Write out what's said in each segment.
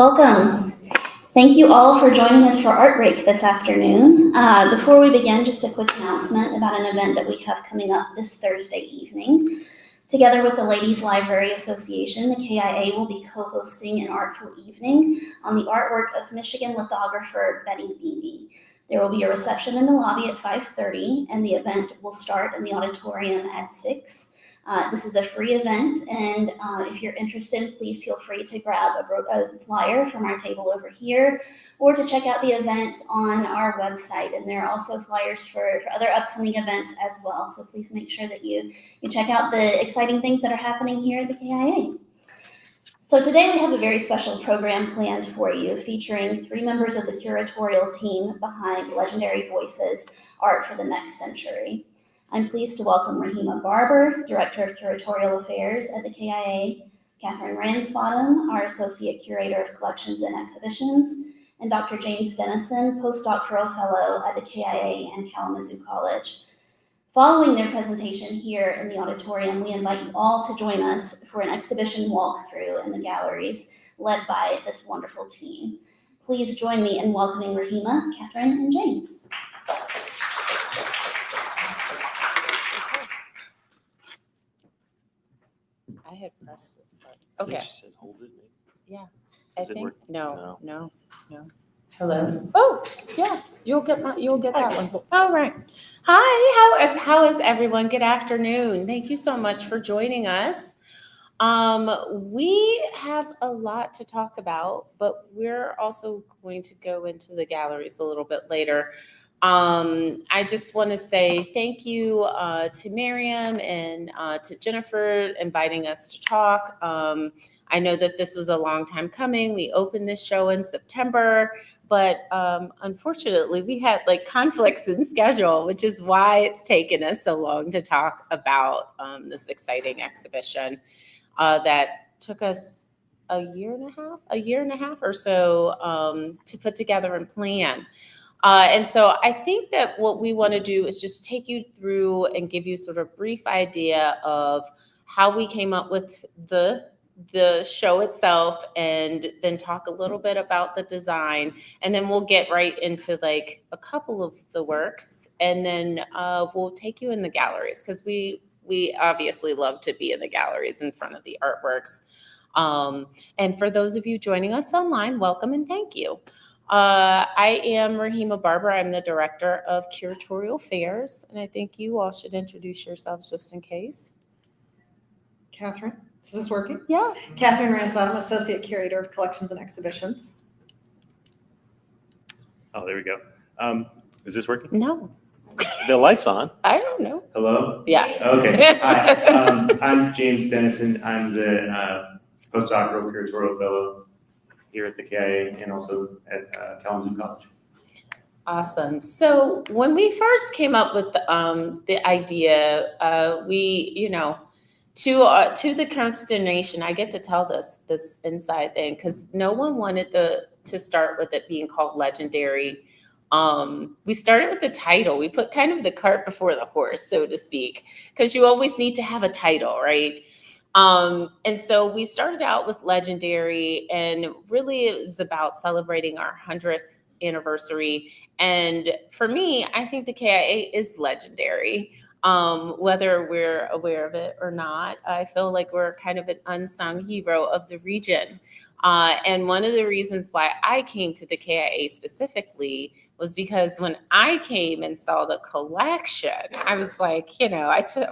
Welcome. Thank you all for joining us for ArtBreak this afternoon. Before we begin, just a quick announcement about an event that we have coming up this Thursday evening. Together with the Ladies Library Association, the KIA will be co-hosting an artful evening on the artwork of Michigan lithographer Betty Beebe. There will be a reception in the lobby at 5:30, and the event will start in the auditorium at 6. This is a free event, and if you're interested, please feel free to grab a flyer from our table over here, or to check out the event on our website. And there are also flyers for other upcoming events as well, so please make sure that you check out the exciting things that are happening here at the KIA. So today we have a very special program planned for you, featuring 3 members of the curatorial team behind Legendary Voices, Art for the Next Century. I'm pleased to welcome Rehema Barber, Director of Curatorial Affairs at the KIA, Katherine Ransbottom, our Associate Curator of Collections and Exhibitions, and Dr. James Denison, Postdoctoral Fellow at the KIA and Kalamazoo College. Following their presentation here in the auditorium, we invite you all to join us for an exhibition walkthrough in the galleries led by this wonderful team. Please join me in welcoming Rehema, Katherine, and James. I had pressed this button. Okay. She said hold it. Yeah. Does it work? No. Hello. Oh, yeah. You'll get that one. All right. Hi. How is everyone? Good afternoon. Thank you so much for joining us. We have a lot to talk about, but we're also going to go into the galleries a little bit later. I just want to say thank you to Miriam and to Jennifer inviting us to talk. I know that this was a long time coming. We opened this show in September, but unfortunately we had conflicts in schedule, which is why it's taken us so long to talk about this exciting exhibition that took us a year and a half or so to put together and plan. And so I think that what we want to do is just take you through and give you sort of a brief idea of how we came up with the show itself, and then talk a little bit about the design, and then we'll get right into a couple of the works, and then we'll take you in the galleries, because we obviously love to be in the galleries in front of the artworks. And for those of you joining us online, welcome and thank you. I am Rehema Barber. I'm the Director of Curatorial Affairs, and I think you all should introduce yourselves just in case. Katherine, is this working? Yeah. Katherine Ransbottom, Associate Curator of Collections and Exhibitions. Oh, there we go. Is this working? No. The light's on. I don't know. Hello? Yeah. Okay. Hi. I'm James Denison. I'm the Postdoctoral Curatorial Fellow here at the KIA and also at Kalamazoo College. Awesome. So when we first came up with the idea, we, to the consternation, I get to tell this inside thing, because no one wanted to start with it being called Legendary. We started with the title. We put kind of the cart before the horse, so to speak, because you always need to have a title, right? And so we started out with Legendary, and really it was about celebrating our 100th anniversary. And for me, I think the KIA is legendary, whether we're aware of it or not. I feel like we're kind of an unsung hero of the region. And one of the reasons why I came to the KIA specifically was because when I came and saw the collection, I was like,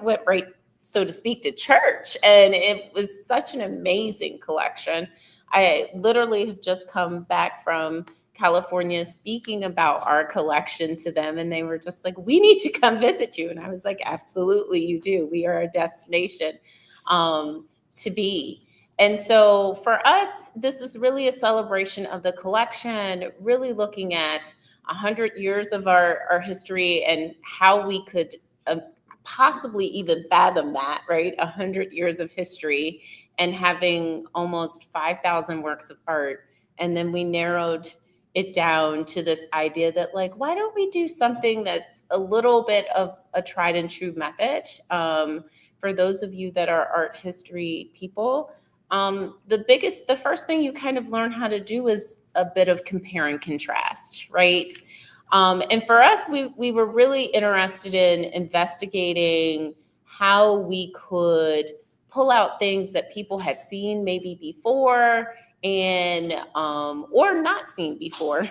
went right, so to speak, to church. And it was such an amazing collection. I literally have just come back from California speaking about our collection to them, and they were just like, we need to come visit you. And I was like, absolutely, you do. We are a destination to be. And so for us, this is really a celebration of the collection, really looking at 100 years of our history and how we could possibly even fathom that, right? 100 years of history and having almost 5,000 works of art. And then we narrowed it down to this idea that, why don't we do something that's a little bit of a tried and true method? For those of you that are art history people, the first thing you kind of learn how to do is a bit of compare and contrast, right? And for us, we were really interested in investigating how we could pull out things that people had seen maybe before and or not seen before,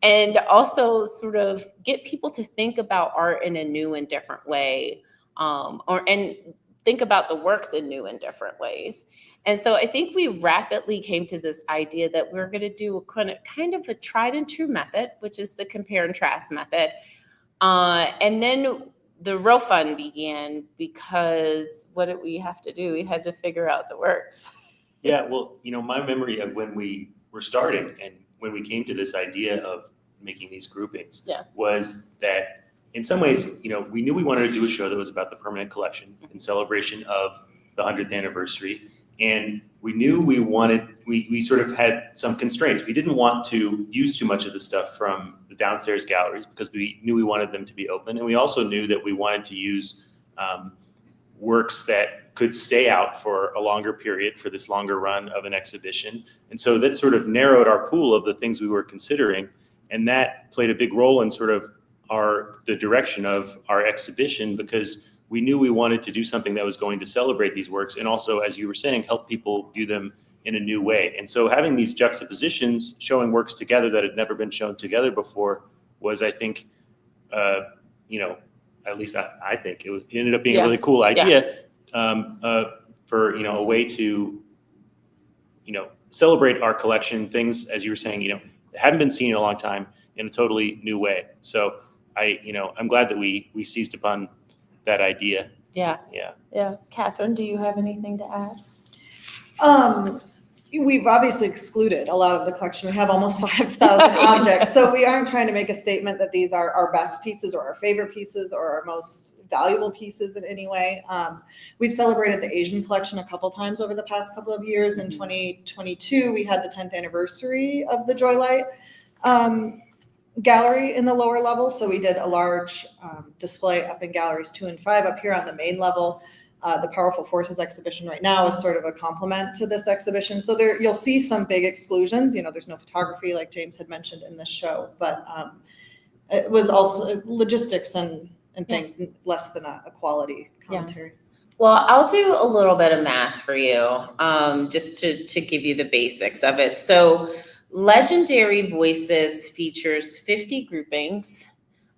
and also sort of get people to think about art in a new and different way, and think about the works in new and different ways. And so I think we rapidly came to this idea that we're going to do kind of a tried and true method, which is the compare and contrast method. And then the real fun began, because what did we have to do? We had to figure out the works. Yeah, well, my memory of when we were starting and when we came to this idea of making these groupings was that in some ways, we knew we wanted to do a show that was about the permanent collection in celebration of the 100th anniversary. And we knew we sort of had some constraints. We didn't want to use too much of the stuff from the downstairs galleries because we knew we wanted them to be open. And we also knew that we wanted to use works that could stay out for a longer period, for this longer run of an exhibition. And so that sort of narrowed our pool of the things we were considering. And that played a big role in sort of the direction of our exhibition, because we knew we wanted to do something that was going to celebrate these works and also, as you were saying, help people view them in a new way. And so having these juxtapositions, showing works together that had never been shown together before, was, I think, at least I think it ended up being a really cool idea for, a way to, celebrate our collection, things, as you were saying, that haven't been seen in a long time in a totally new way. So I'm glad that we seized upon that idea. Yeah. Katherine, do you have anything to add? We've obviously excluded a lot of the collection. We have almost 5,000 objects. So we aren't trying to make a statement that these are our best pieces or our favorite pieces or our most valuable pieces in any way. We've celebrated the Asian collection a couple times over the past couple of years. In 2022, we had the 10th anniversary of the Joylight gallery in the lower level. So we did a large display up in galleries 2 and 5 up here on the main level. The Powerful Forces exhibition right now is sort of a complement to this exhibition. So there you'll see some big exclusions. There's no photography like James had mentioned in this show, but it was also logistics and things, less than a quality commentary. Well, I'll do a little bit of math for you, just to give you the basics of it. So Legendary Voices features 50 groupings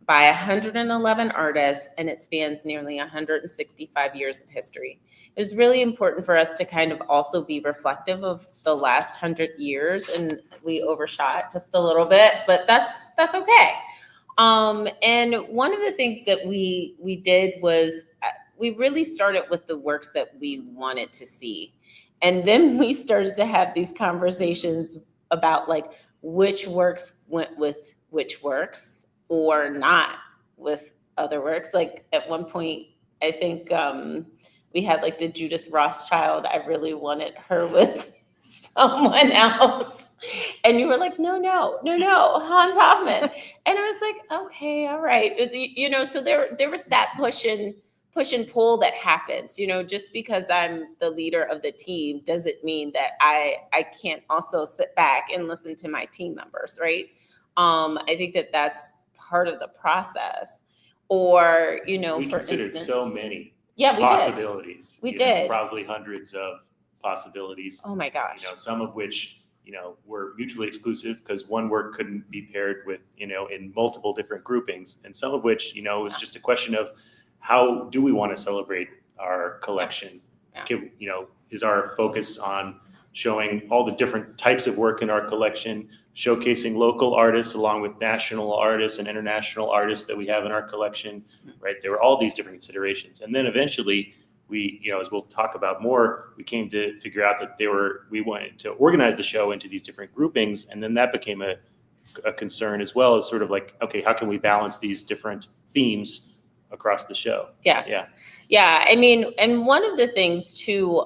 by 111 artists, and it spans nearly 165 years of history. It was really important for us to kind of also be reflective of the last 100 years, and we overshot just a little bit, but that's okay. And one of the things that we did was we really started with the works that we wanted to see. And then we started to have these conversations about like which works went with which works or not with other works. Like at one point, I think we had like the Judith Rothschild. I really wanted her with someone else. And you were like, no, Hans Hofmann. And I was like, okay, all right. So there was that push and pull that happens. Just because I'm the leader of the team doesn't mean that I can't also sit back and listen to my team members, right? I think that that's part of the process. Or, we for considered instance, so many possibilities. We did. Probably hundreds of possibilities. Oh my gosh. Some of which, were mutually exclusive because one work couldn't be paired with, in multiple different groupings. And some of which, was just a question of how do we want to celebrate our collection? Yeah. Is our focus on showing all the different types of work in our collection, showcasing local artists along with national artists and international artists that we have in our collection, right? There were all these different considerations. And then eventually we, as we'll talk about more, we came to figure out that we wanted to organize the show into these different groupings. And then that became a concern as well, as sort of like, okay, how can we balance these different themes across the show? Yeah. I mean, and one of the things too,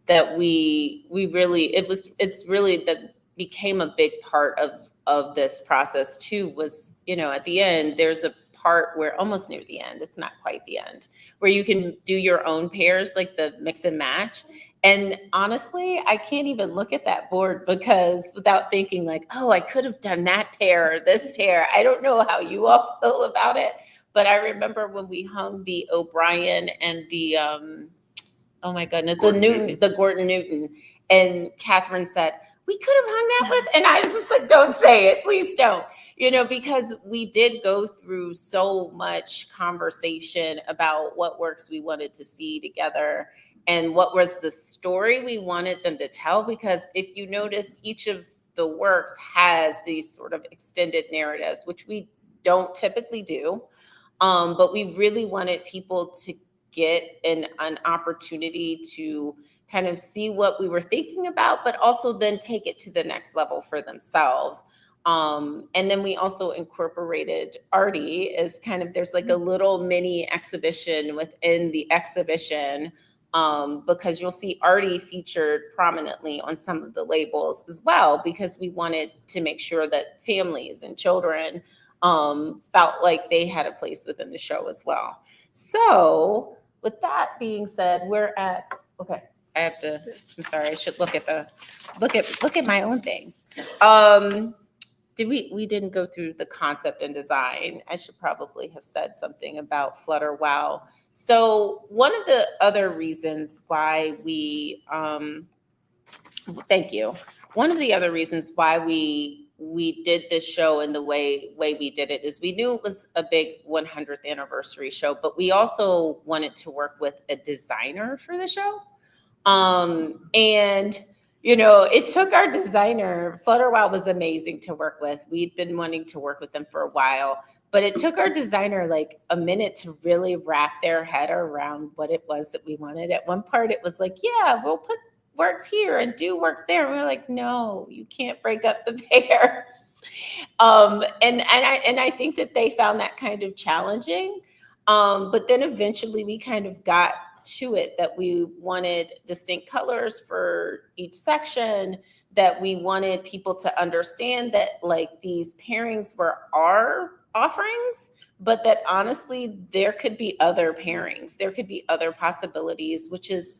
that we really, it's really that became a big part of this process too, was, at the end, there's a part where almost near the end, it's not quite the end, where you can do your own pairs, like the mix and match. And honestly, I can't even look at that board because without thinking like, oh, I could have done that pair or this pair. I don't know how you all feel about it, but I remember when we hung the O'Brien and the, oh my goodness, the Gordon Newton, and Katherine said, we could have hung that with, and I was just like, don't say it, please don't. Because we did go through so much conversation about what works we wanted to see together and what was the story we wanted them to tell. Because if you notice, each of the works has these sort of extended narratives, which we don't typically do. But we really wanted people to get an opportunity to kind of see what we were thinking about, but also then take it to the next level for themselves. And then we also incorporated Artie as kind of, there's like a little mini exhibition within the exhibition, because you'll see Artie featured prominently on some of the labels as well, because we wanted to make sure that families and children felt like they had a place within the show as well. So with that being said, we're at, okay, I'm sorry, I should look at my own things. We didn't go through the concept and design. I should probably have said something about Flutter Wow. So one of the other reasons why we, thank you. One of the other reasons why we did this show in the way we did it is we knew it was a big 100th anniversary show, but we also wanted to work with a designer for the show. And it took our designer. Flutter Wow was amazing to work with. We'd been wanting to work with them for a while, but it took our designer like a minute to really wrap their head around what it was that we wanted. At one part, it was like, yeah, we'll put works here and do works there. And we were like, no, you can't break up the pairs. And I think that they found that kind of challenging. But then eventually we kind of got to it that we wanted distinct colors for each section, that we wanted people to understand that like these pairings were our offerings, but that honestly there could be other pairings, there could be other possibilities, which is,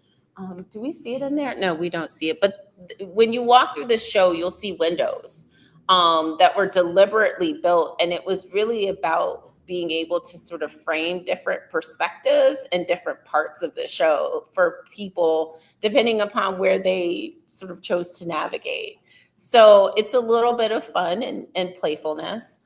do we see it in there? No, we don't see it. But when you walk through this show, you'll see windows that were deliberately built, and it was really about being able to sort of frame different perspectives and different parts of the show for people, depending upon where they sort of chose to navigate. So it's a little bit of fun and playfulness.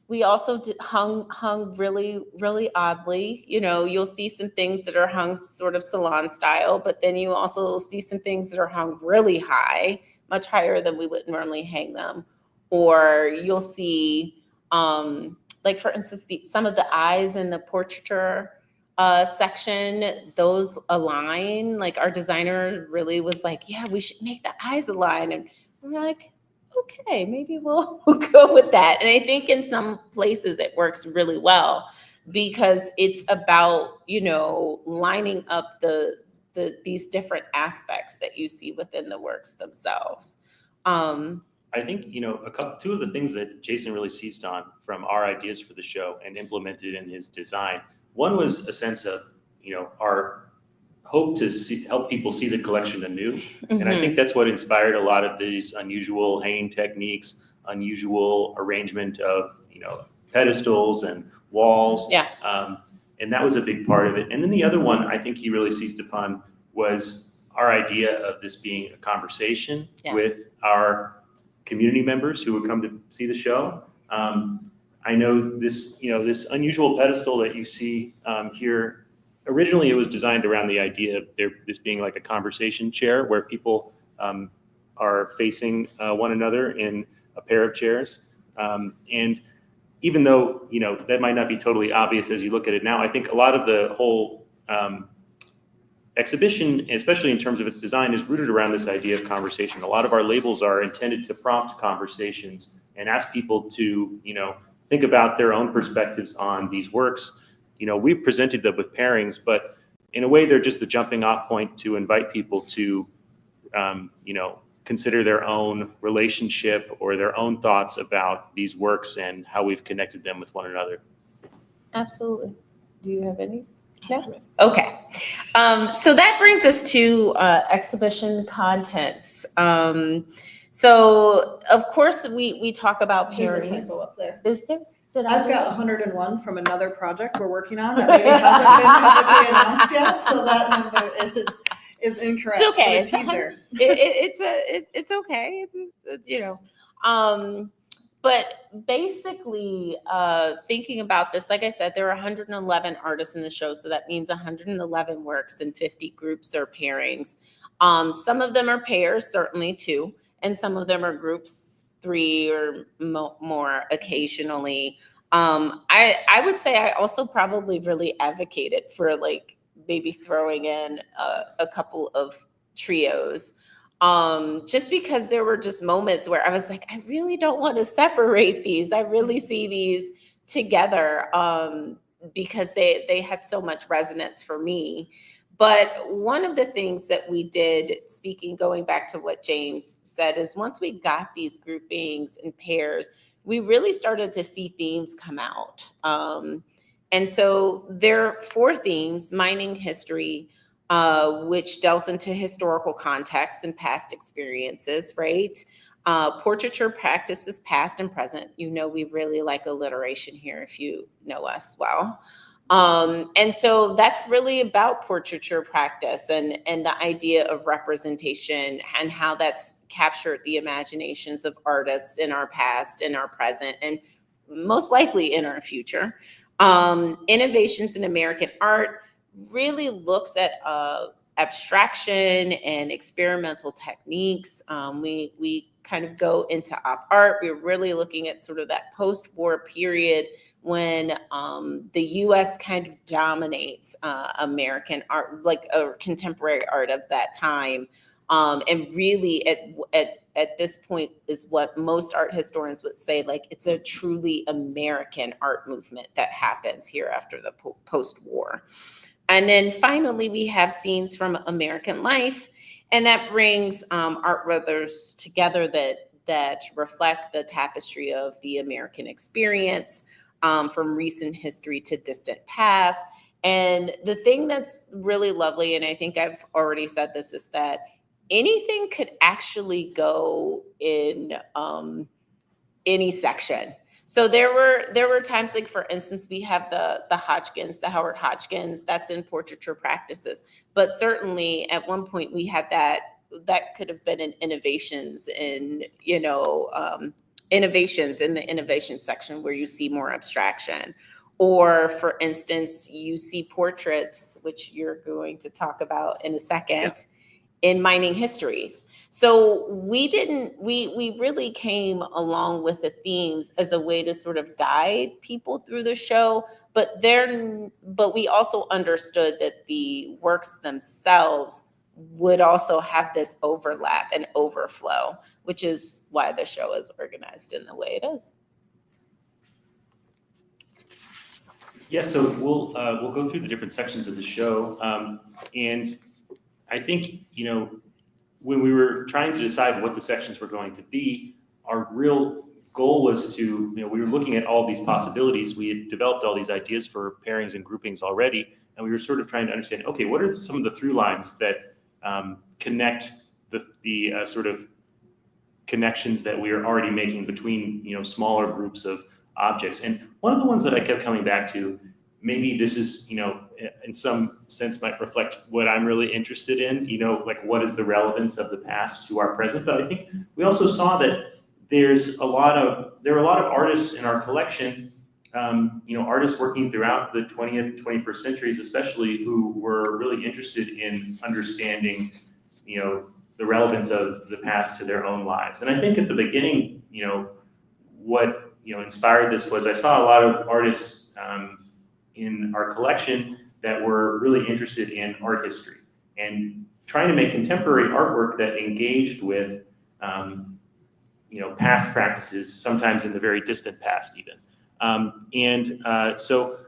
We also hung really, really oddly. You'll see some things that are hung sort of salon style, but then you also see some things that are hung really high, much higher than we would normally hang them. Or you'll see, like for instance, some of the eyes in the portraiture section, those align. Like our designer really was like, yeah, we should make the eyes align. And we're like, okay, maybe we'll go with that. And I think in some places it works really well because it's about, lining up these different aspects that you see within the works themselves. I think, two of the things that Jason really seized on from our ideas for the show and implemented in his design, one was a sense of, our hope to help people see the collection anew. Mm-hmm. And I think that's what inspired a lot of these unusual hanging techniques, unusual arrangement of, pedestals and walls. Yeah. And that was a big part of it. And then the other one I think he really seized upon was our idea of this being a conversation with our community members who would come to see the show. I know this, this unusual pedestal that you see here, originally it was designed around the idea of this being like a conversation chair where people are facing one another in a pair of chairs. And even though, that might not be totally obvious as you look at it now, I think a lot of the whole exhibition, especially in terms of its design, is rooted around this idea of conversation. A lot of our labels are intended to prompt conversations and ask people to, think about their own perspectives on these works. We've presented them with pairings, but in a way, they're just the jumping off point to invite people to, consider their own relationship or their own thoughts about these works and how we've connected them with one another. Absolutely. Do you have any? No? Okay. So that brings us to exhibition contents. So of course we talk about There's a pairings. typo up there. Is there? Did I I've do got it? 101 from another project we're working on that maybe hasn't been publicly announced yet, so that number is incorrect. It's okay. But a teaser. It's okay. It's you know. But basically, thinking about this, like I said, there are 111 artists in the show, so that means 111 works and 50 groups or pairings. Some of them are pairs, certainly two, and some of them are groups, 3 or more occasionally. I would say I also probably really advocated for like maybe throwing in a couple of trios. Just because there were just moments where I was like, I really don't want to separate these. I really see these together because they had so much resonance for me. But one of the things that we did, going back to what James said, is once we got these groupings and pairs, we really started to see themes come out. And so there are 4 themes: mining history, which delves into historical context and past experiences, right? Portraiture practices, past and present. You know, we really like alliteration here if you know us well. And so that's really about portraiture practice and the idea of representation and how that's captured the imaginations of artists in our past, in our present, and most likely in our future. Innovations in American art really looks at abstraction and experimental techniques. We kind of go into op art. We're really looking at sort of that post-war period when the U.S. kind of dominates American art, like contemporary art of that time. And really at this point is what most art historians would say, like it's a truly American art movement that happens here after the post-war. And then finally, we have scenes from American life, and that brings art brothers together that reflect the tapestry of the American experience, from recent history to distant past. And the thing that's really lovely, and I think I've already said this, is that anything could actually go in any section. So there were times, like for instance, we have the Howard Hodgkins, that's in portraiture practices. But certainly at one point we had that could have been in innovations in, innovations in the innovation section where you see more abstraction. Or for instance, you see portraits, which you're going to talk about in a second, in mining histories. So we really came along with the themes as a way to sort of guide people through the show, but we also understood that the works themselves would also have this overlap and overflow, which is why the show is organized in the way it is. Yeah, so we'll go through the different sections of the show, and I think, when we were trying to decide what the sections were going to be, our real goal was to, we were looking at all these possibilities. We had developed all these ideas for pairings and groupings already, and we were sort of trying to understand, okay, what are some of the through lines that connect the sort of connections that we are already making between, smaller groups of objects. And one of the ones that I kept coming back to, maybe this is, in some sense might reflect what I'm really interested in, like what is the relevance of the past to our present. But I think we also saw that there are a lot of artists in our collection, artists working throughout the 20th, 21st centuries, especially, who were really interested in understanding, the relevance of the past to their own lives. And I think at the beginning, what inspired this was I saw a lot of artists in our collection that were really interested in art history and trying to make contemporary artwork that engaged with, past practices, sometimes in the very distant past even. So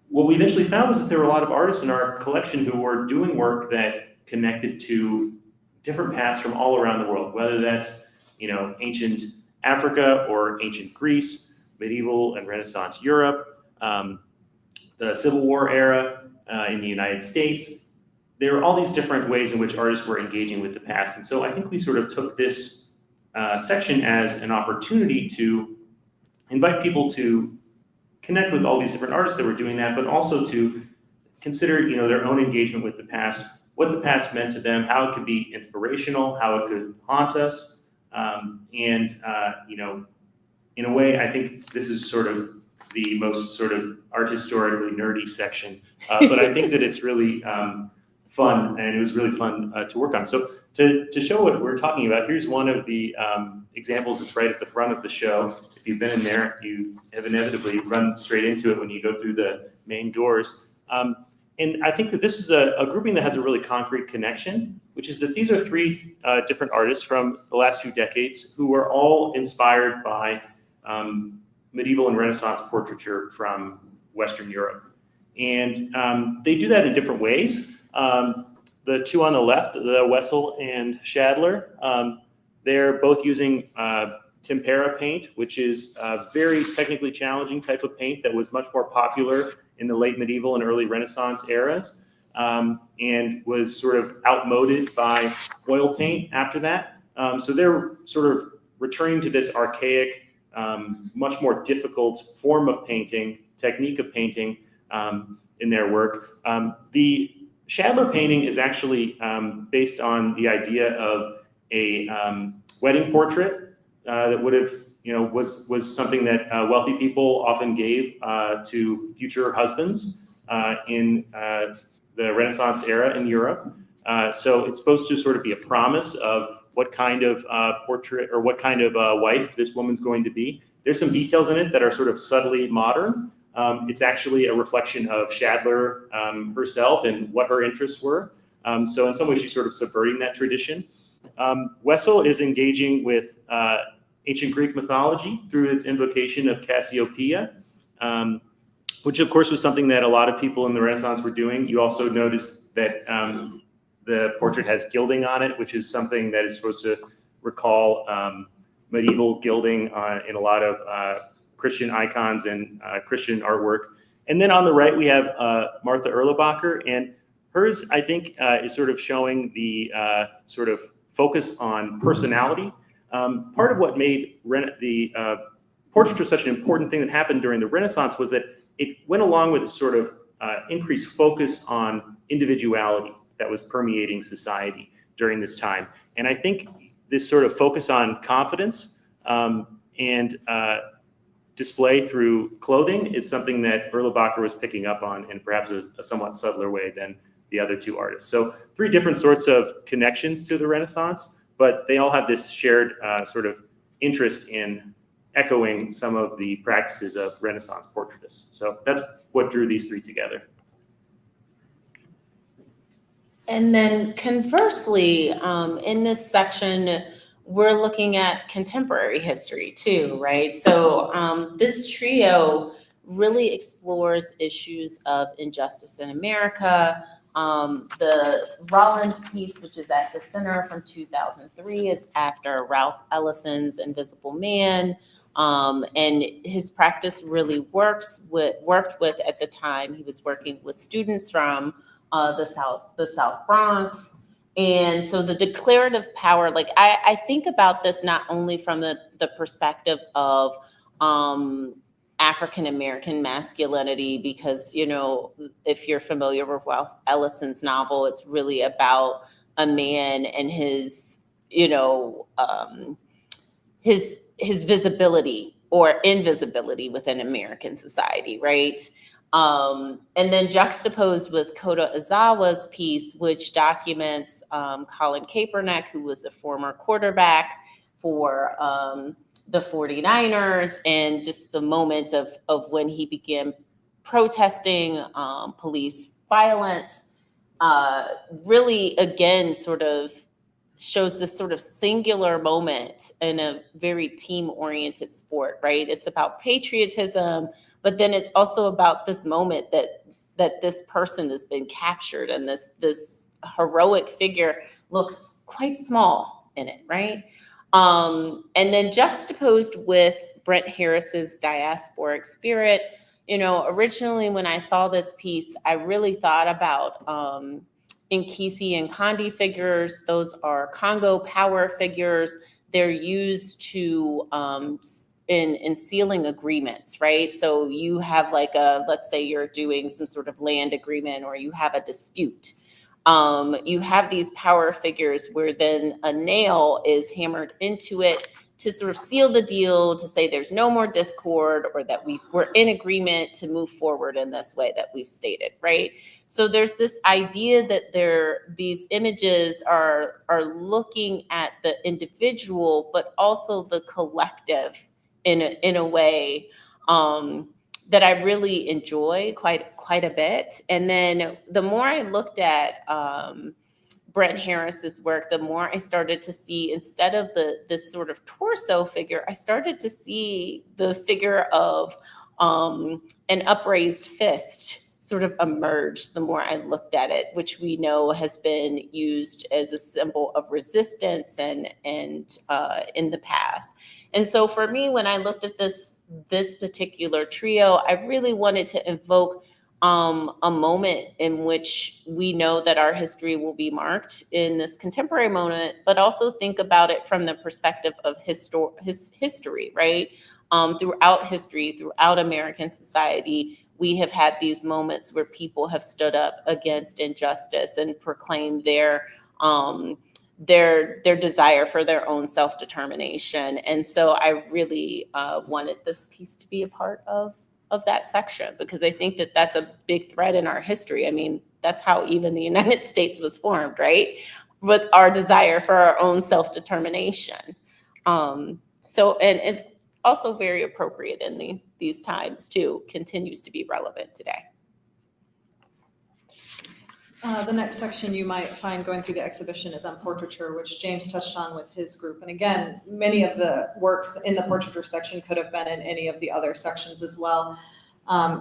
what we eventually found was that there were a lot of artists in our collection who were doing work that connected to different pasts from all around the world, whether that's, ancient Africa or ancient Greece, medieval and Renaissance Europe, the Civil War era, in the United States. There are all these different ways in which artists were engaging with the past. And so I think we sort of took this section as an opportunity to invite people to connect with all these different artists that were doing that, but also to consider, their own engagement with the past, what the past meant to them, how it could be inspirational, how it could haunt us. In a way, I think this is sort of the most sort of art historically nerdy section, but I think that it's really fun, and it was really fun to work on. So to show what we're talking about, here's one of the examples. It's right at the front of the show. If you've been in there, you have inevitably run straight into it when you go through the main doors. And I think that this is a grouping that has a really concrete connection, which is that these are three different artists from the last few decades who were all inspired by medieval and Renaissance portraiture from Western Europe. And they do that in different ways. The two on the left, the Wessel and Schadler, they're both using tempera paint, which is a very technically challenging type of paint that was much more popular in the late medieval and early Renaissance eras, and was sort of outmoded by oil paint after that. So they're sort of returning to this archaic, much more difficult form of painting, technique of painting in their work. The Schadler painting is actually based on the idea of a wedding portrait that would have, was something that wealthy people often gave to future husbands in the Renaissance era in Europe. So it's supposed to sort of be a promise of what kind of portrait or what kind of wife this woman's going to be. There's some details in it that are sort of subtly modern. It's actually a reflection of Schadler herself and what her interests were. So in some ways, she's sort of subverting that tradition. Wessel is engaging with ancient Greek mythology through its invocation of Cassiopeia, which of course was something that a lot of people in the Renaissance were doing. You also notice that the portrait has gilding on it, which is something that is supposed to recall medieval gilding in a lot of Christian icons and Christian artwork. And then on the right, we have Martha Erlenbacher, and hers, I think, is sort of showing the sort of focus on personality. Part of what made the portraiture such an important thing that happened during the Renaissance was that it went along with a sort of increased focus on individuality that was permeating society during this time. And I think this sort of focus on confidence and display through clothing is something that Erlenbacher was picking up on in perhaps a somewhat subtler way than the other two artists. So three different sorts of connections to the Renaissance, but they all have this shared sort of interest in echoing some of the practices of Renaissance portraitists. So that's what drew these three together. And then conversely, in this section, we're looking at contemporary history too, right? So this trio really explores issues of injustice in America. The Rollins piece, which is at the center from 2003, is after Ralph Ellison's Invisible Man. And his practice really worked with, at the time, he was working with students from the South Bronx. And so the declarative power, like I think about this not only from the perspective of African-American masculinity, because, if you're familiar with Ralph Ellison's novel, it's really about a man and his visibility or invisibility within American society, right? And then juxtaposed with Kota Izawa's piece, which documents Colin Kaepernick, who was a former quarterback for the 49ers, and just the moment of when he began protesting police violence, really, again, sort of shows this sort of singular moment in a very team-oriented sport, right? It's about patriotism, but then it's also about this moment that this person has been captured, and this heroic figure looks quite small in it, right? And then juxtaposed with Brent Harris's diasporic spirit, Originally when I saw this piece, I really thought about Nkisi and Kandi figures. Those are Congo power figures. They're used to in sealing agreements, right? So you have let's say you're doing some sort of land agreement or you have a dispute. You have these power figures where then a nail is hammered into it to sort of seal the deal, to say there's no more discord, or that we're in agreement to move forward in this way that we've stated, right? So there's this idea that these images are looking at the individual, but also the collective in a way that I really enjoy quite a bit. And then the more I looked at Brent Harris's work, the more I started to see, instead of this sort of torso figure, I started to see the figure of an upraised fist sort of emerge the more I looked at it, which we know has been used as a symbol of resistance and in the past. And so for me, when I looked at this particular trio, I really wanted to invoke a moment in which we know that our history will be marked in this contemporary moment, but also think about it from the perspective of history, right? Throughout history, throughout American society, we have had these moments where people have stood up against injustice and proclaimed their desire for their own self-determination. And so I really wanted this piece to be a part of that section, because I think that that's a big thread in our history. I mean, that's how even the United States was formed, right? With our desire for our own self-determination. So, and also very appropriate in these times too, continues to be relevant today. The next section you might find going through the exhibition is on portraiture, which James touched on with his group. And again, many of the works in the portraiture section could have been in any of the other sections as well.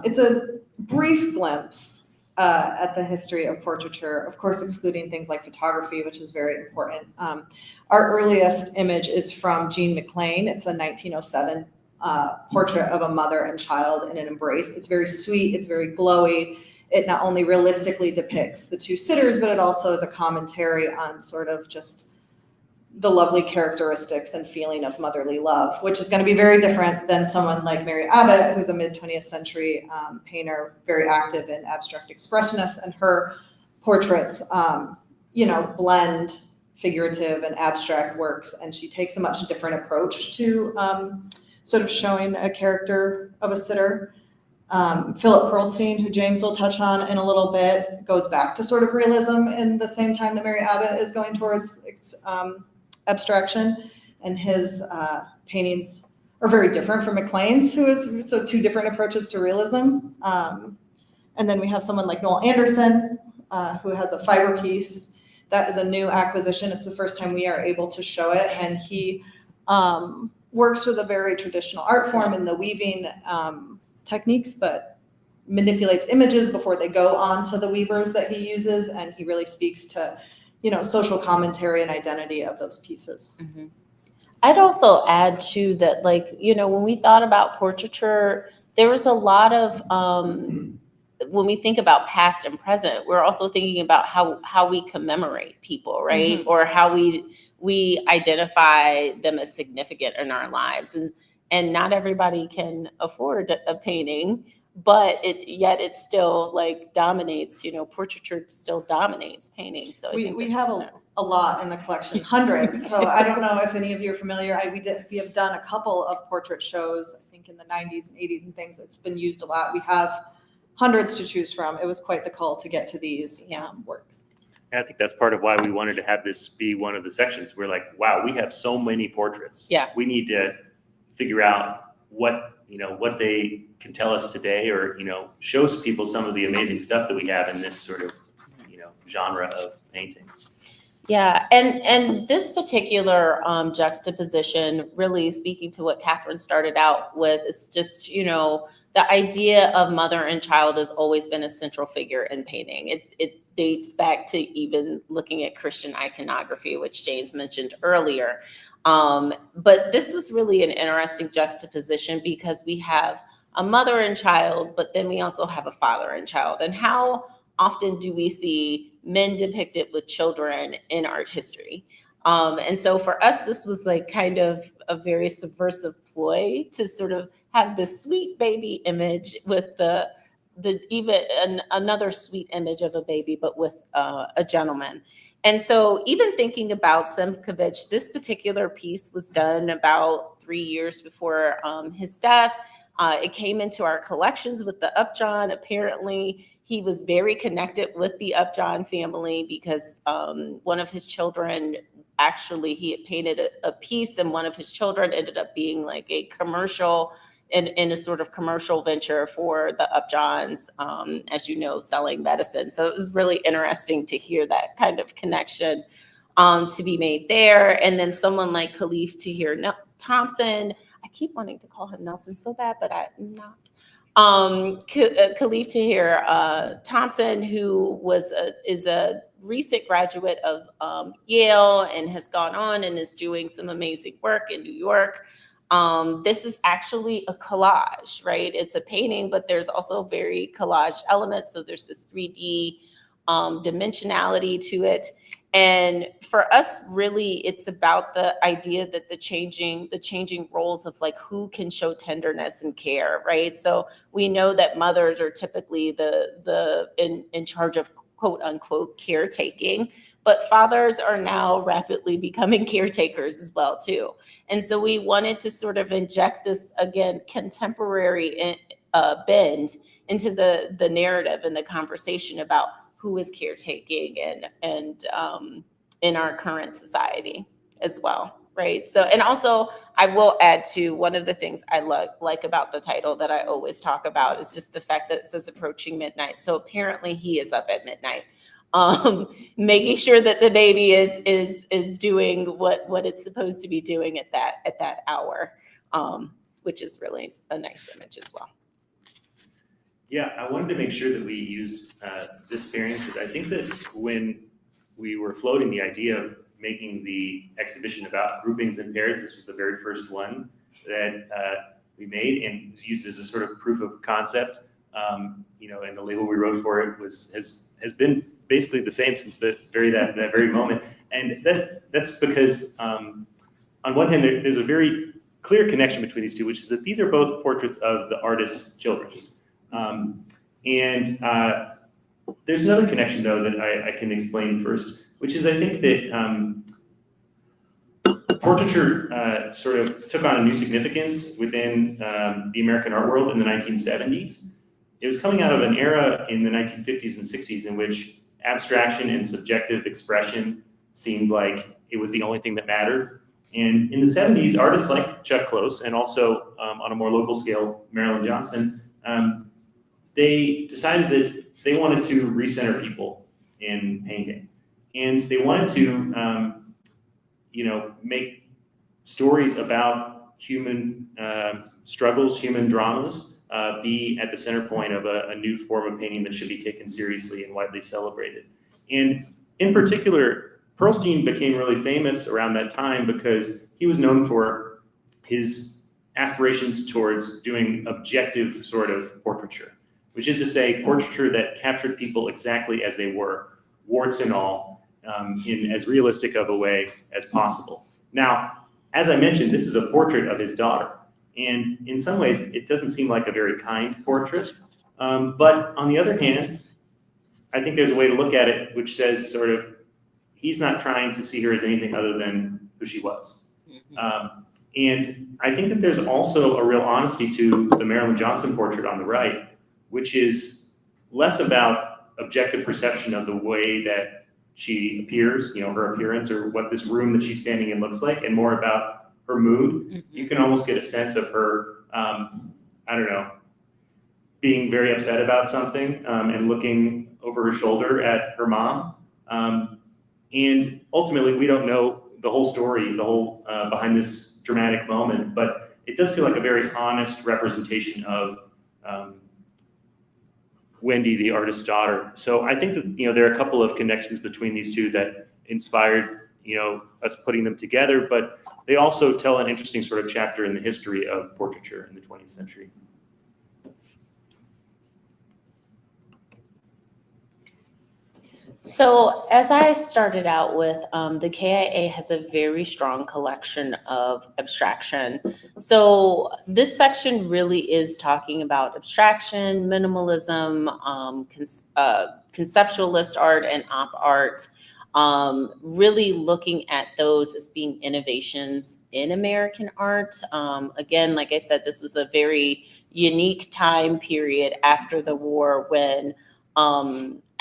It's a brief glimpse at the history of portraiture, of course, excluding things like photography, which is very important. Our earliest image is from Jean McLean. It's a 1907 portrait of a mother and child in an embrace. It's very sweet, it's very glowy. It not only realistically depicts the two sitters, but it also is a commentary on sort of just the lovely characteristics and feeling of motherly love, which is going to be very different than someone like Mary Abbott, who's a mid-20th century painter, very active in abstract expressionists, and her portraits, blend figurative and abstract works, and she takes a much different approach to sort of showing a character of a sitter. Philip Pearlstein, who James will touch on in a little bit, goes back to sort of realism in the same time that Mary Abbott is going towards abstraction, and his paintings are very different from McLean's, who is so two different approaches to realism. And then we have someone like Noel Anderson, who has a fiber piece. That is a new acquisition. It's the first time we are able to show it, and he works with a very traditional art form in the weaving techniques, but manipulates images before they go on to the weavers that he uses, and he really speaks to social commentary and identity of those pieces. Mm-hmm. I'd also add too that, when we thought about portraiture, there was a lot of when we think about past and present, we're also thinking about how we commemorate people, right? Mm-hmm. Or how we identify them as significant in our lives. And not everybody can afford a painting, but it still dominates, portraiture still dominates painting. So we have a lot in the collection, hundreds. So I don't know if any of you are familiar. We have done a couple of portrait shows, I think in the 90s and 80s and things. It's been used a lot. We have hundreds to choose from. It was quite the call to get to these works. And I think that's part of why we wanted to have this be one of the sections. We're like, wow, we have so many portraits. Yeah. We need to figure out what they can tell us today, or shows people some of the amazing stuff that we have in this sort of genre of painting. Yeah, and this particular juxtaposition, really speaking to what Katherine started out with, is just the idea of mother and child has always been a central figure in painting. It dates back to even looking at Christian iconography, which James mentioned earlier. But this was really an interesting juxtaposition because we have a mother and child, but then we also have a father and child. And how often do we see men depicted with children in art history? And so for us, this was like kind of a very subversive ploy to sort of have this sweet baby image with the another sweet image of a baby, but with a gentleman. And so even thinking about Sienkiewicz, this particular piece was done about 3 years before his death. It came into our collections with the Upjohn. Apparently, he was very connected with the Upjohn family because one of his children, actually, he had painted a piece, and one of his children ended up being like a commercial, in a sort of commercial venture for the Upjohns, as you know, selling medicine. So it was really interesting to hear that kind of connection to be made there. And then someone like Khalif Tahir Thompson, I keep wanting to call him Nelson so bad, but I'm not. Khalif Tahir Thompson, who is a recent graduate of Yale and has gone on and is doing some amazing work in New York. This is actually a collage, right? It's a painting, but there's also very collage elements. So there's this 3D dimensionality to it. And for us, really, it's about the idea that the changing roles of like who can show tenderness and care, right? So we know that mothers are typically in charge of quote unquote caretaking, but fathers are now rapidly becoming caretakers as well too. And so we wanted to sort of inject this, again, contemporary bend into the narrative and the conversation about who is caretaking and in our current society as well, right? So, and also I will add to one of the things I like about the title that I always talk about is just the fact that it says approaching midnight. So apparently he is up at midnight, making sure that the baby is doing what it's supposed to be doing at that hour, which is really a nice image as well. Yeah, I wanted to make sure that we used this pairing because I think that when we were floating the idea of making the exhibition about groupings and pairs, this was the very first one that we made and used as a sort of proof of concept. And the label we wrote for it has been basically the same since that very moment. And that's because on one hand there's a very clear connection between these two, which is that these are both portraits of the artist's children. There's another connection, though, that I can explain first, which is I think that portraiture sort of took on a new significance within the American art world in the 1970s. It was coming out of an era in the 1950s and 60s in which abstraction and subjective expression seemed like it was the only thing that mattered. And in the 70s, artists like Chuck Close and also on a more local scale, Marilyn Johnson, they decided that they wanted to recenter people in painting. And they wanted to, make stories about human struggles, human dramas, be at the center point of a new form of painting that should be taken seriously and widely celebrated. And in particular, Pearlstein became really famous around that time because he was known for his aspirations towards doing objective sort of portraiture, which is to say portraiture that captured people exactly as they were, warts and all, in as realistic of a way as possible. Now, as I mentioned, this is a portrait of his daughter. And in some ways, it doesn't seem like a very kind portrait. But on the other hand, I think there's a way to look at it which says sort of, he's not trying to see her as anything other than who she was. And I think that there's also a real honesty to the Marilyn Johnson portrait on the right, which is less about objective perception of the way that she appears, her appearance or what this room that she's standing in looks like, and more about her mood. Mm-hmm. You can almost get a sense of her, being very upset about something and looking over her shoulder at her mom. And ultimately, we don't know the whole story, the whole behind this dramatic moment, but it does feel like a very honest representation of Wendy, the artist's daughter. So I think that, there are a couple of connections between these two that inspired, us putting them together, but they also tell an interesting sort of chapter in the history of portraiture in the 20th century. So as I started out with, the KIA has a very strong collection of abstraction. So this section really is talking about abstraction, minimalism, conceptualist art, and op art. Really looking at those as being innovations in American art. Again, like I said, this was a very unique time period after the war when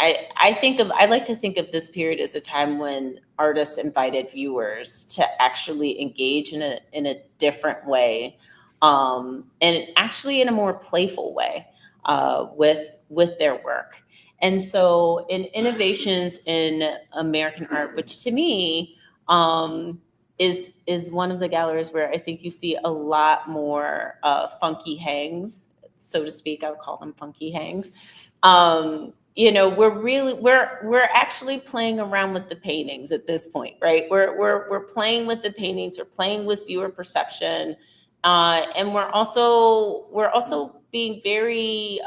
I like to think of this period as a time when artists invited viewers to actually engage in a different way, and actually in a more playful way with their work. And so, in innovations in American art, which to me is one of the galleries where I think you see a lot more funky hangs, so to speak. I would call them funky hangs. We're actually playing around with the paintings at this point, right? We're playing with the paintings, we're playing with viewer perception, and we're also being very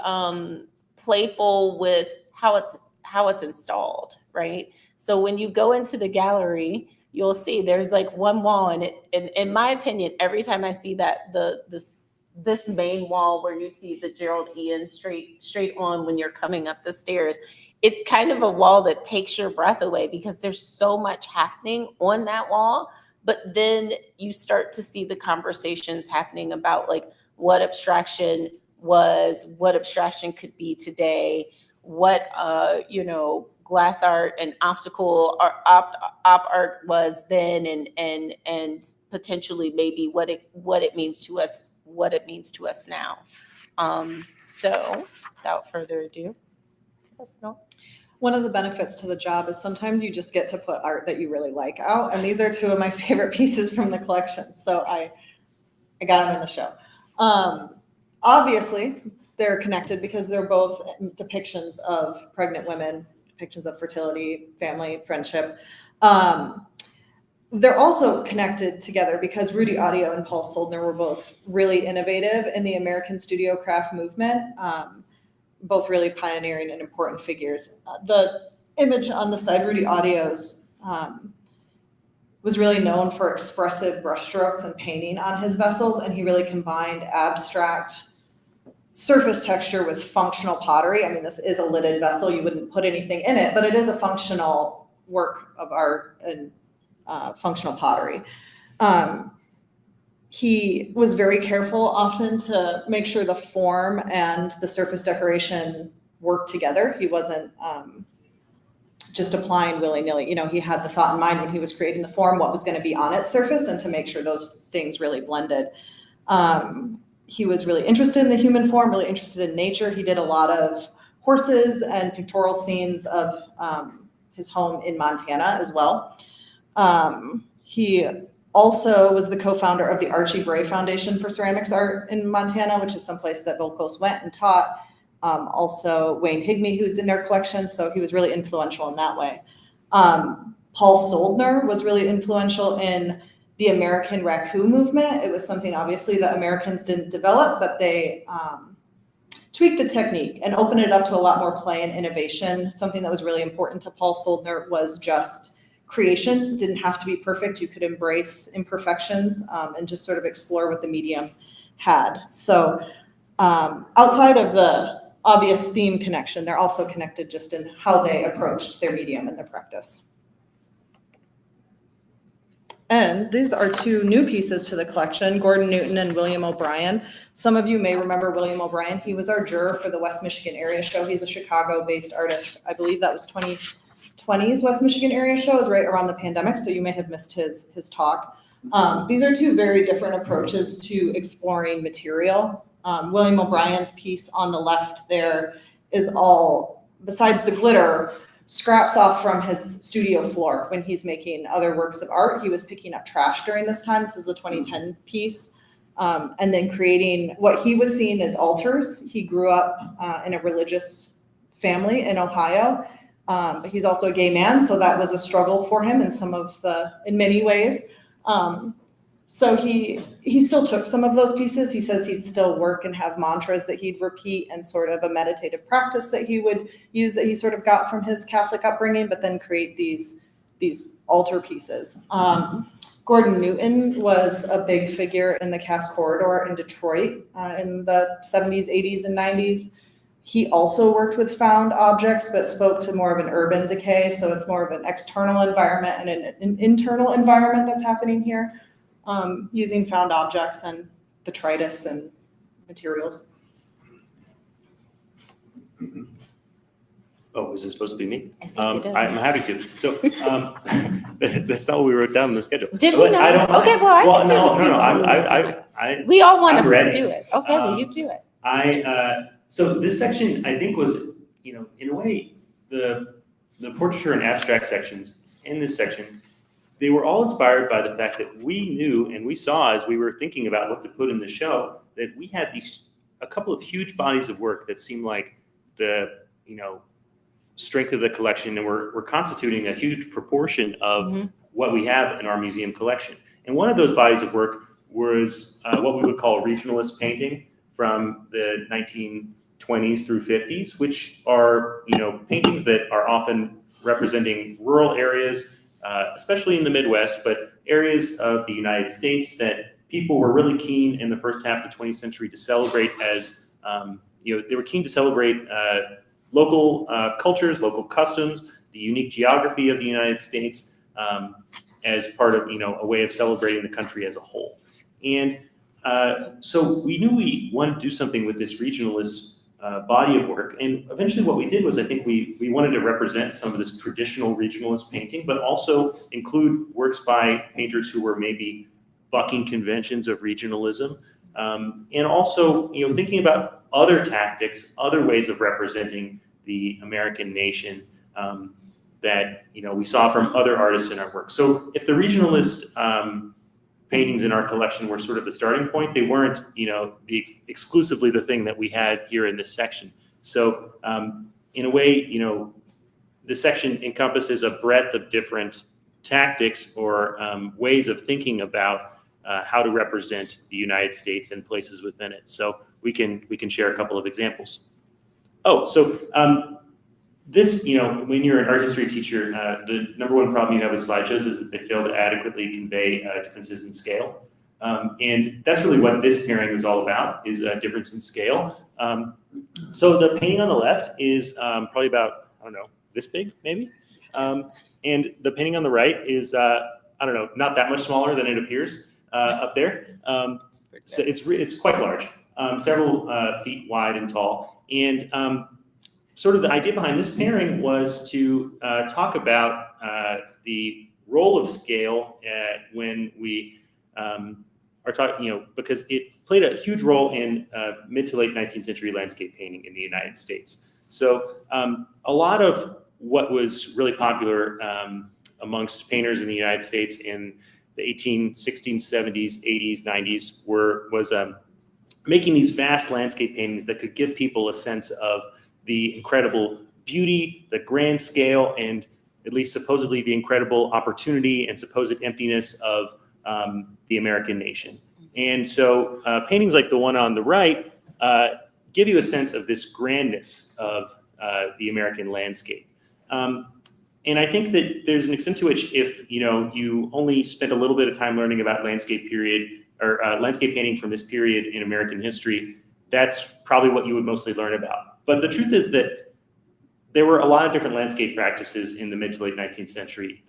playful with how it's installed, right? So when you go into the gallery, you'll see there's like one wall, and in my opinion, every time I see that this main wall where you see the Gerald Ian straight on when you're coming up the stairs, it's kind of a wall that takes your breath away because there's so much happening on that wall. But then you start to see the conversations happening about like what abstraction was, what abstraction could be today, what glass art and optical or op art was then, and potentially maybe what it means to us now. So without further ado, yes, no. One of the benefits to the job is sometimes you just get to put art that you really like out, and these are two of my favorite pieces from the collection, so I got them in the show. Obviously, they're connected because they're both depictions of pregnant women, depictions of fertility, family, friendship. They're also connected together because Rudy Audio and Paul Soldner were both really innovative in the American studio craft movement, both really pioneering and important figures. The image on the side, Rudy Audio's, was really known for expressive brushstrokes and painting on his vessels, and he really combined abstract surface texture with functional pottery. I mean, this is a lidded vessel. You wouldn't put anything in it, but it is a functional work of art and functional pottery. He was very careful often to make sure the form and the surface decoration worked together. He wasn't just applying willy-nilly. He had the thought in mind when he was creating the form, what was going to be on its surface, and to make sure those things really blended. He was really interested in the human form, really interested in nature. He did a lot of horses and pictorial scenes of his home in Montana as well. He also was the co-founder of the Archie Bray Foundation for Ceramics Art in Montana, which is someplace that Volkos went and taught. Also Wayne Higme, who's in their collection, so he was really influential in that way. Paul Soldner was really influential in the American raku movement. It was something obviously that Americans didn't develop, but they tweaked the technique and opened it up to a lot more play and innovation. Something that was really important to Paul Soldner was just creation. It didn't have to be perfect. You could embrace imperfections and just sort of explore what the medium had. So outside of the obvious theme connection, they're also connected just in how they approached their medium and their practice. And these are two new pieces to the collection, Gordon Newton and William O'Brien. Some of you may remember William O'Brien. He was our juror for the West Michigan Area Show. He's a Chicago-based artist. I believe that was 2020's West Michigan Area Show. It was right around the pandemic, so you may have missed his talk. These are two very different approaches to exploring material. William O'Brien's piece on the left there is all, besides the glitter, scraps off from his studio floor when he's making other works of art. He was picking up trash during this time. This is a 2010 piece. And then creating what he was seeing as altars. He grew up in a religious family in Ohio, but he's also a gay man, so that was a struggle for him in many ways. So he still took some of those pieces. He says he'd still work and have mantras that he'd repeat and sort of a meditative practice that he would use that he sort of got from his Catholic upbringing, but then create these altar pieces. Gordon Newton was a big figure in the Cass Corridor in Detroit in the 70s, 80s, and 90s. He also worked with found objects, but spoke to more of an urban decay. So it's more of an external environment and an internal environment that's happening here, using found objects and detritus and materials. Oh, is it supposed to be me? I think it is. I'm happy to. So that's not what we wrote down in the schedule. Did we But not? I don't Okay, well, I can do no, it no, no. since I we all want I'm to ready. do it. Okay, well, you do it. So this section, I think, was, in a way, the portraiture and abstract sections in this section, they were all inspired by the fact that we knew and we saw as we were thinking about what to put in the show, that we had a couple of huge bodies of work that seemed like the, strength of the collection, and we're constituting a huge proportion of what we have in our museum collection. And one of those bodies of work was what we would call regionalist painting from the 1920s through 50s, which are, paintings that are often representing rural areas, especially in the Midwest, but areas of the United States that people were really keen in the first half of the 20th century to celebrate as, they were keen to celebrate local cultures, local customs, the unique geography of the United States as part of, a way of celebrating the country as a whole. And so we knew we wanted to do something with this regionalist body of work. And eventually what we did was, I think we wanted to represent some of this traditional regionalist painting, but also include works by painters who were maybe bucking conventions of regionalism. And also, thinking about other tactics, other ways of representing the American nation that, we saw from other artists in our work. So if the regionalist paintings in our collection were sort of the starting point, they weren't, exclusively the thing that we had here in this section. So in a way, this section encompasses a breadth of different tactics or ways of thinking about how to represent the United States and places within it. So we can share a couple of examples. Oh, so this, when you're an art history teacher, the number one problem you have with slideshows is that they fail to adequately convey differences in scale. And that's really what this pairing is all about, is a difference in scale. So the painting on the left is probably about, this big, maybe? And the painting on the right is, not that much smaller than it appears up there. So it's quite large, several feet wide and tall. And sort of the idea behind this pairing was to talk about the role of scale when we are talking, because it played a huge role in mid to late 19th century landscape painting in the United States. So a lot of what was really popular amongst painters in the United States in the 1860s, 70s, 80s, 90s was making these vast landscape paintings that could give people a sense of the incredible beauty, the grand scale, and at least supposedly the incredible opportunity and supposed emptiness of the American nation. And so paintings like the one on the right give you a sense of this grandness of the American landscape. And I think that there's an extent to which if you only spent a little bit of time learning about landscape period or landscape painting from this period in American history, that's probably what you would mostly learn about. But the truth is that there were a lot of different landscape practices in the mid to late 19th century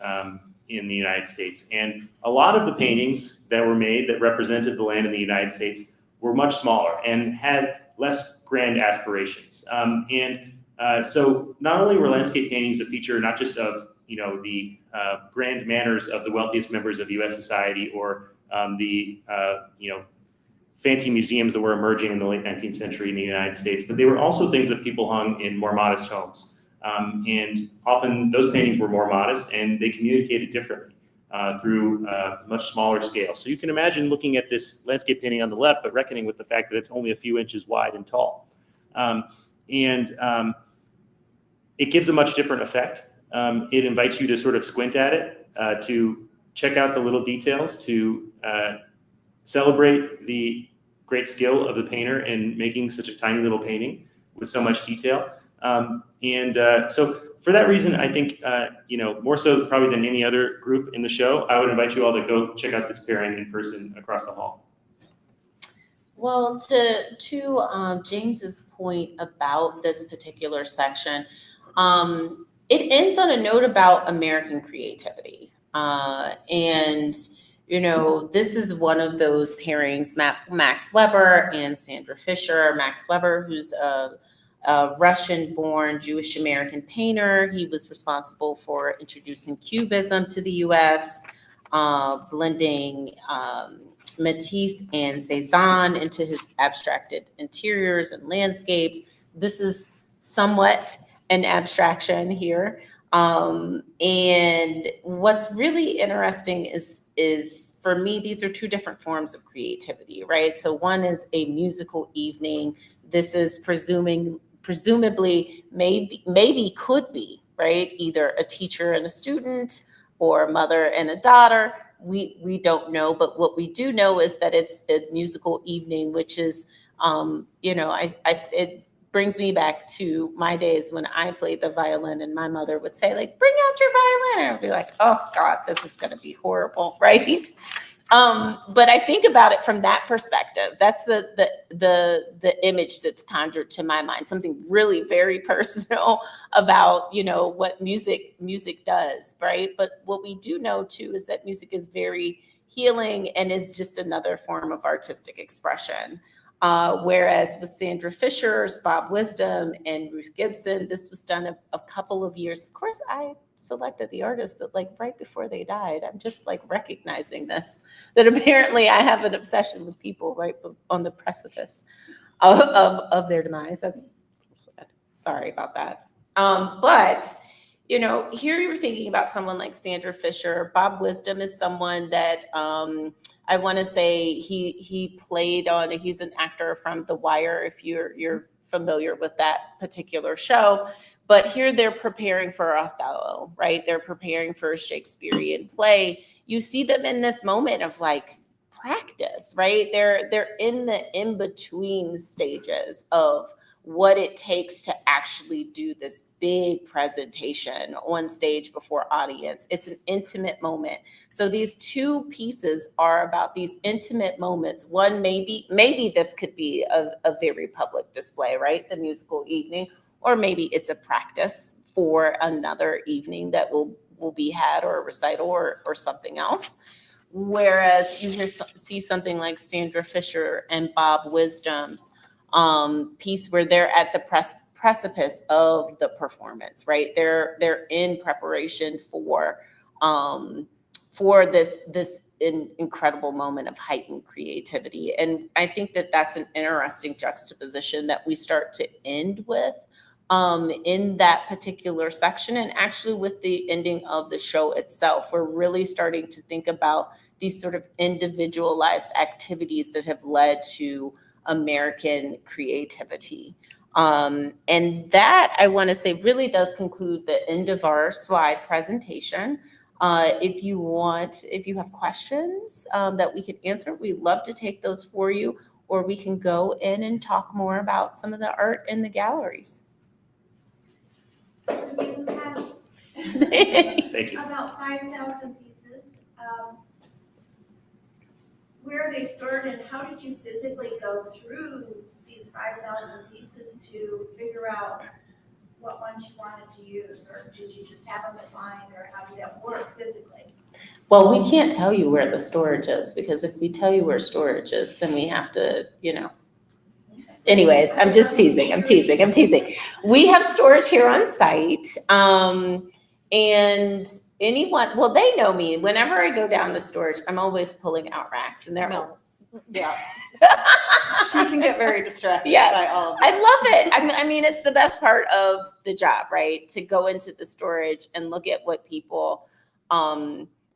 in the United States. And a lot of the paintings that were made that represented the land in the United States were much smaller and had less grand aspirations. So not only were landscape paintings a feature not just of the grand manners of the wealthiest members of U.S. society or the fancy museums that were emerging in the late 19th century in the United States, but they were also things that people hung in more modest homes. And often those paintings were more modest and they communicated differently through much smaller scale. So you can imagine looking at this landscape painting on the left, but reckoning with the fact that it's only a few inches wide and tall. It gives a much different effect. It invites you to sort of squint at it, to check out the little details, to celebrate the great skill of the painter in making such a tiny little painting with so much detail. So for that reason, I think, more so probably than any other group in the show, I would invite you all to go check out this pairing in person across the hall. Well, to James's point about this particular section, it ends on a note about American creativity. And, this is one of those pairings, Max Weber and Sandra Fisher. Max Weber, who's a Russian-born Jewish-American painter. He was responsible for introducing Cubism to the U.S., blending Matisse and Cézanne into his abstracted interiors and landscapes. This is somewhat an abstraction here. And what's really interesting is for me, these are two different forms of creativity, right? So one is a musical evening. This is presumably maybe could be, right? Either a teacher and a student or a mother and a daughter. We don't know, but what we do know is that it's a musical evening, which is, it brings me back to my days when I played the violin and my mother would say, like, bring out your violin. And I'd be like, oh God, this is going to be horrible, right? But I think about it from that perspective. That's the image that's conjured to my mind, something really very personal about, what music does, right? But what we do know too is that music is very healing and is just another form of artistic expression. Whereas with Sandra Fisher's Bob Wisdom and Ruth Gibson, this was done a couple of years. Of course, I selected the artists that right before they died. I'm just recognizing this, that apparently I have an obsession with people right on the precipice of their demise. That's sorry about that. But here you're thinking about someone like Sandra Fisher. Bob Wisdom is someone that I want to say he played on. He's an actor from The Wire, if you're familiar with that particular show. But here they're preparing for Othello, right? They're preparing for a Shakespearean play. You see them in this moment of practice, right? They're in the in-between stages of what it takes to actually do this big presentation on stage before audience. It's an intimate moment. So these two pieces are about these intimate moments. One, maybe this could be a very public display, right? The musical evening, or maybe it's a practice for another evening that will be had, or a recital or something else. Whereas you see something like Sandra Fisher and Bob Wisdom's piece where they're at the precipice of the performance, right? They're in preparation for this incredible moment of heightened creativity. And I think that that's an interesting juxtaposition that we start to end with in that particular section. And actually with the ending of the show itself, we're really starting to think about these sort of individualized activities that have led to American creativity. And that, I want to say, really does conclude the end of our slide presentation. If you have questions that we can answer, we'd love to take those for you, or we can go in and talk more about some of the art in the galleries. You have Thank you. about 5,000 pieces. Where are they stored, and how did you physically go through these 5,000 pieces to figure out what ones you wanted to use, or did you just have them defined, or how did that work physically? Well, we can't tell you where the storage is, because if we tell you where storage is, then we have to, Anyways, I'm just teasing. I'm teasing. We have storage here on site. And anyone, well, they know me. Whenever I go down to storage, I'm always pulling out racks, and they're Yeah. She can get very distracted by all of I it. love it. I mean, it's the best part of the job, right? To go into the storage and look at what people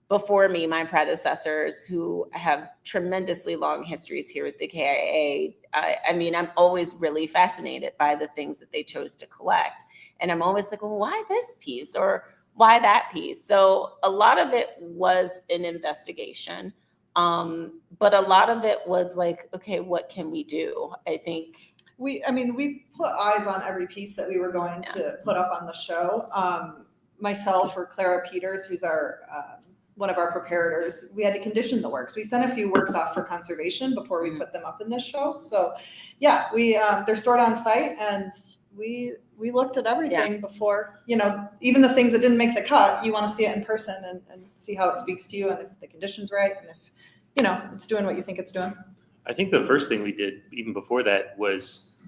before me, my predecessors, who have tremendously long histories here at the KIA. I mean, I'm always really fascinated by the things that they chose to collect. And I'm always like, well, why this piece, or why that piece? So a lot of it was an investigation. but a lot of it was like, okay, what can we do? I think. We put eyes on every piece that we were going to put up on the show. Myself or Clara Peters, who's our one of our preparators, we had to condition the works. We sent a few works off for conservation before we put them up in this show. So yeah, they're stored on site, and we looked at everything before, even the things that didn't make the cut, you want to see it in person and see how it speaks to you, and if the condition's right, and if it's doing what you think it's doing. I think the first thing we did, even before that, was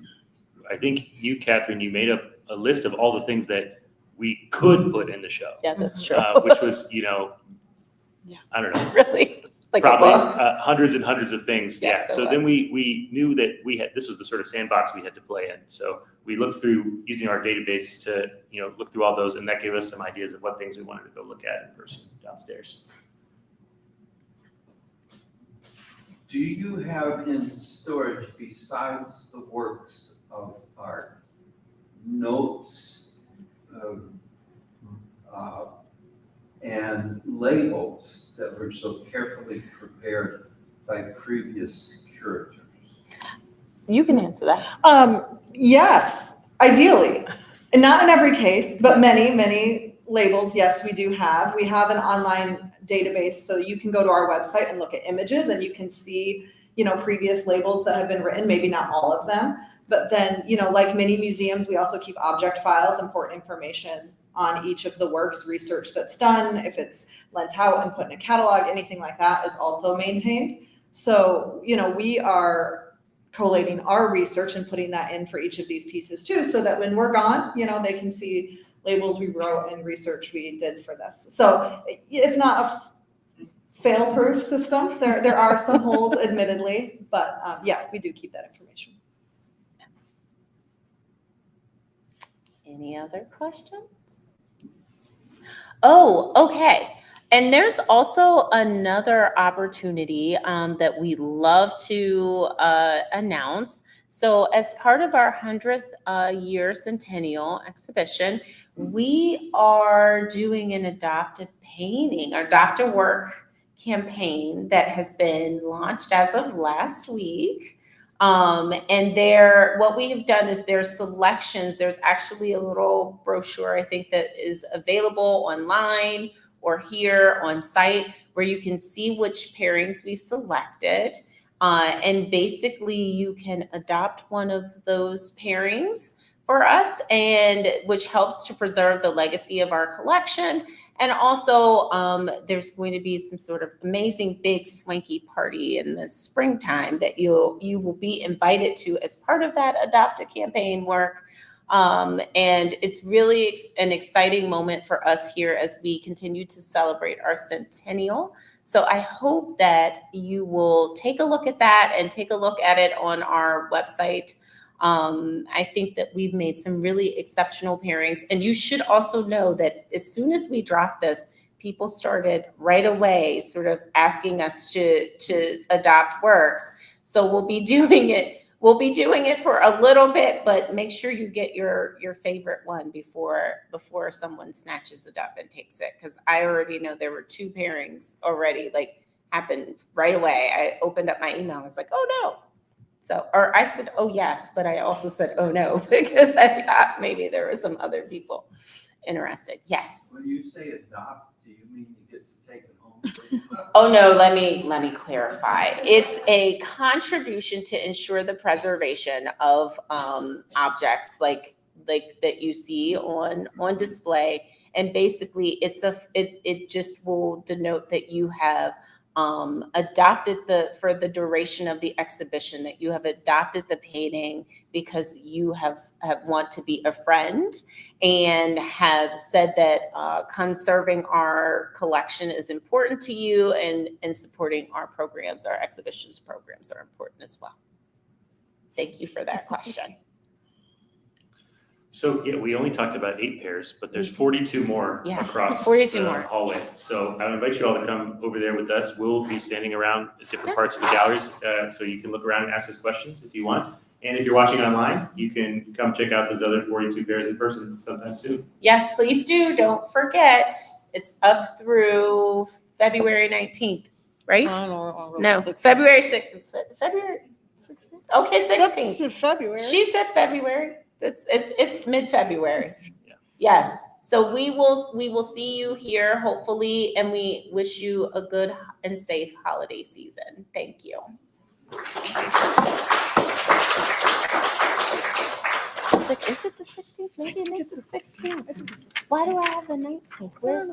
I think you, Katherine, you made up a list of all the things that we could put in the show. Yeah, that's true. Which was, I don't know. Really? Like probably a book? Hundreds and hundreds of things. Yes, Yeah. So then we knew that this was the sort of sandbox we had to play in. So we looked through using our database to, look through all those, and that gave us some ideas of what things we wanted to go look at in person downstairs. Do you have in storage, besides the works of art, notes and labels that were so carefully prepared by previous curators? You can answer that. Yes, ideally. And not in every case, but many labels, yes, we do have. We have an online database, so you can go to our website and look at images, and you can see, previous labels that have been written, maybe not all of them. But then, like many museums, we also keep object files, important information on each of the works, research that's done. If it's lent out and put in a catalog, anything like that is also maintained. So, we are collating our research and putting that in for each of these pieces too, so that when we're gone, they can see labels we wrote and research we did for this. So it's not a fail-proof system. There are some holes, admittedly, but yeah, we do keep that information. Any other questions? Oh, okay. And there's also another opportunity that we love to announce. So as part of our 100th year centennial exhibition, we are doing an adopted painting, our Adopt a Work campaign that has been launched as of last week. And what we've done is there's selections. There's actually a little brochure, I think, that is available online or here on site, where you can see which pairings we've selected. And basically you can adopt one of those pairings for us, and which helps to preserve the legacy of our collection. And also there's going to be some sort of amazing big swanky party in the springtime that you will be invited to as part of that Adopt a campaign work. And it's really an exciting moment for us here as we continue to celebrate our centennial. So I hope that you will take a look at that and take a look at it on our website. I think that we've made some really exceptional pairings. And you should also know that as soon as we dropped this, people started right away sort of asking us to adopt works. So we'll be doing it. We'll be doing it for a little bit, but make sure you get your favorite one before someone snatches it up and takes it. Because I already know there were 2 pairings already, happened right away. I opened up my email. I was like, oh no. So, or I said, oh yes, but I also said, oh no, because I thought maybe there were some other people interested. Yes. When you say adopt, do you mean you get to take it home? Oh no, let me clarify. It's a contribution to ensure the preservation of objects like that you see on display. And basically it just will denote that you have adopted for the duration of the exhibition, that you have adopted the painting because you have want to be a friend and have said that conserving our collection is important to you, and supporting our programs, our exhibitions programs are important as well. Thank you for that question. So yeah, we only talked about 8 pairs, but there's 42 more across 42 the more. hallway. So I would invite you all to come over there with us. We'll be standing around at different parts of the galleries, so you can look around and ask us questions if you want. And if you're watching online, you can come check out those other 42 pairs in person sometime soon. Yes, please do. Don't forget, it's up through February 19th, right? I don't know. No, February 6th. February 16th? Okay, 16th. That's February. She said February. It's mid-February. Yeah. Yes. So we will see you here hopefully, and we wish you a good and safe holiday season. Thank you. I was like, is it the 16th? Maybe it is the 16th. Why do I have the 19th? Where's